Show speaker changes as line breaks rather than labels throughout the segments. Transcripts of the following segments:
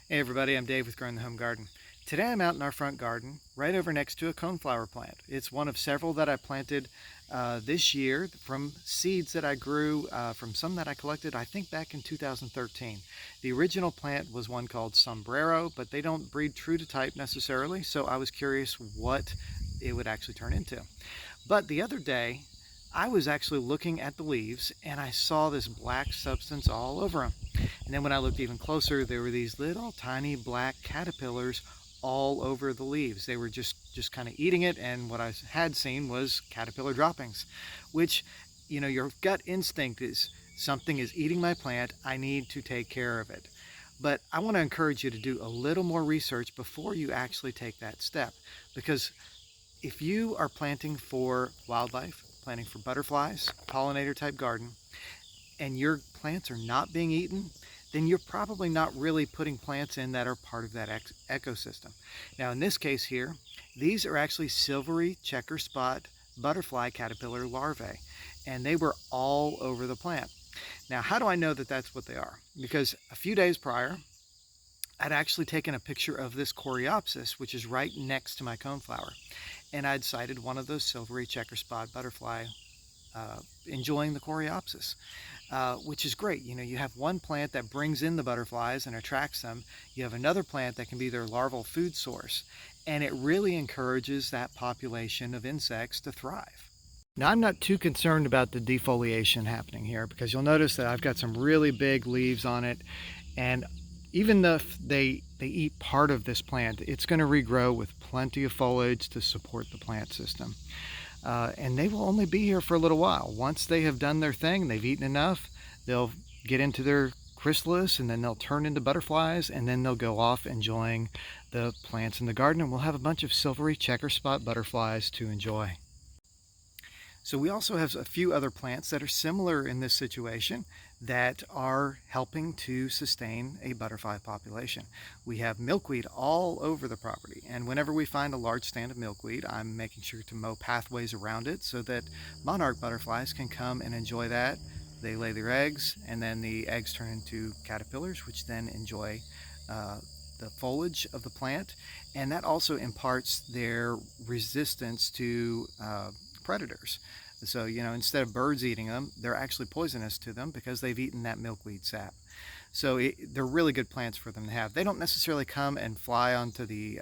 Hey everybody, I'm Dave with Growing the Home Garden. Today I'm out in our front garden, right over next to a coneflower plant. It's one of several that I planted this year from seeds that I grew from some that I collected, I think, back in 2013. The original plant was one called Sombrero, but they don't breed true to type necessarily, so I was curious what it would actually turn into. But the other day, I was actually looking at the leaves and I saw this black substance all over them. And then when I looked even closer, there were these little tiny black caterpillars all over the leaves. They were just kind of eating it, and what I had seen was caterpillar droppings, which, your gut instinct is something is eating my plant, I need to take care of it. But I want to encourage you to do a little more research before you actually take that step, because if you are planting for wildlife, planting for butterflies, pollinator type garden, and your plants are not being eaten, then you're probably not really putting plants in that are part of that ecosystem. Now in this case here, these are actually silvery checker spot butterfly caterpillar larvae, and they were all over the plant. Now how do I know that that's what they are? Because a few days prior, I'd actually taken a picture of this coreopsis, which is right next to my coneflower, and I'd sighted one of those silvery checker spot butterfly enjoying the coreopsis, which is great. You have one plant that brings in the butterflies and attracts them. You have another plant that can be their larval food source, and it really encourages that population of insects to thrive. Now, I'm not too concerned about the defoliation happening here, because you'll notice that I've got some really big leaves on it, and even if they eat part of this plant, it's going to regrow with plenty of foliage to support the plant system. And they will only be here for a little while. Once they have done their thing, they've eaten enough, they'll get into their chrysalis, and then they'll turn into butterflies, and then they'll go off enjoying the plants in the garden, and we'll have a bunch of silvery checker spot butterflies to enjoy. So we also have a few other plants that are similar in this situation that are helping to sustain a butterfly population. We have milkweed all over the property, and whenever we find a large stand of milkweed, I'm making sure to mow pathways around it so that monarch butterflies can come and enjoy that. They lay their eggs, and then the eggs turn into caterpillars, which then enjoy the foliage of the plant, and that also imparts their resistance to predators. So, instead of birds eating them, they're actually poisonous to them because they've eaten that milkweed sap. So they're really good plants for them to have. They don't necessarily come and fly onto the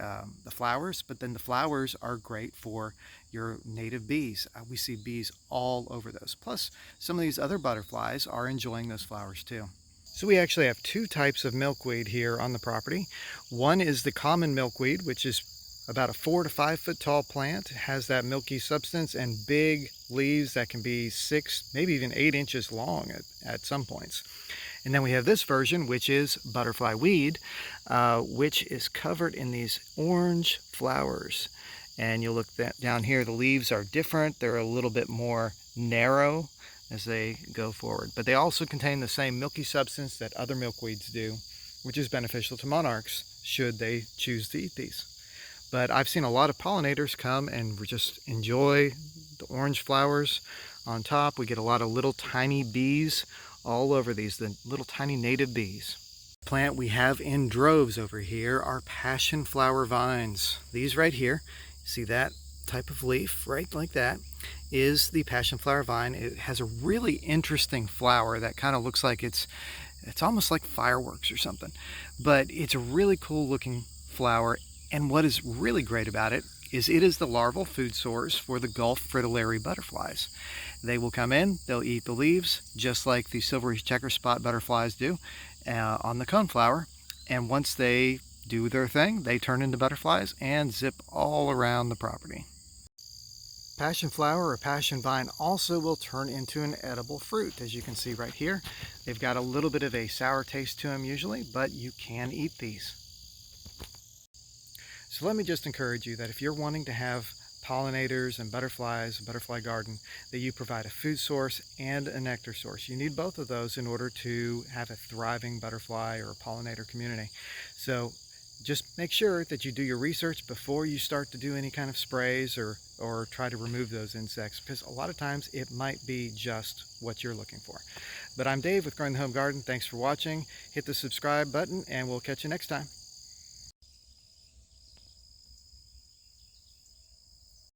flowers, but then the flowers are great for your native bees. We see bees all over those. Plus, some of these other butterflies are enjoying those flowers too. So we actually have two types of milkweed here on the property. One is the common milkweed, which is about a 4 to 5 foot tall plant. It has that milky substance and big leaves that can be 6, maybe even 8 inches long at some points. And then we have this version, which is butterfly weed, which is covered in these orange flowers. And you'll look down here, the leaves are different. They're a little bit more narrow as they go forward. But they also contain the same milky substance that other milkweeds do, which is beneficial to monarchs should they choose to eat these. But I've seen a lot of pollinators come and just enjoy the orange flowers on top. We get a lot of little tiny bees all over these, the little tiny native bees. The plant we have in droves over here are passion flower vines. These right here, see that type of leaf right like that, is the passion flower vine. It has a really interesting flower that kind of looks like it's almost like fireworks or something, but it's a really cool looking flower. And what is really great about it is the larval food source for the Gulf fritillary butterflies. They will come in, they'll eat the leaves, just like the silvery checker spot butterflies do on the coneflower. And once they do their thing, they turn into butterflies and zip all around the property. Passion flower or passion vine also will turn into an edible fruit, as you can see right here. They've got a little bit of a sour taste to them usually, but you can eat these. So let me just encourage you that if you're wanting to have pollinators and butterflies, a butterfly garden, that you provide a food source and a nectar source. You need both of those in order to have a thriving butterfly or pollinator community. So just make sure that you do your research before you start to do any kind of sprays or try to remove those insects, because a lot of times it might be just what you're looking for. But I'm Dave with Growing the Home Garden. Thanks for watching. Hit the subscribe button and we'll catch you next time.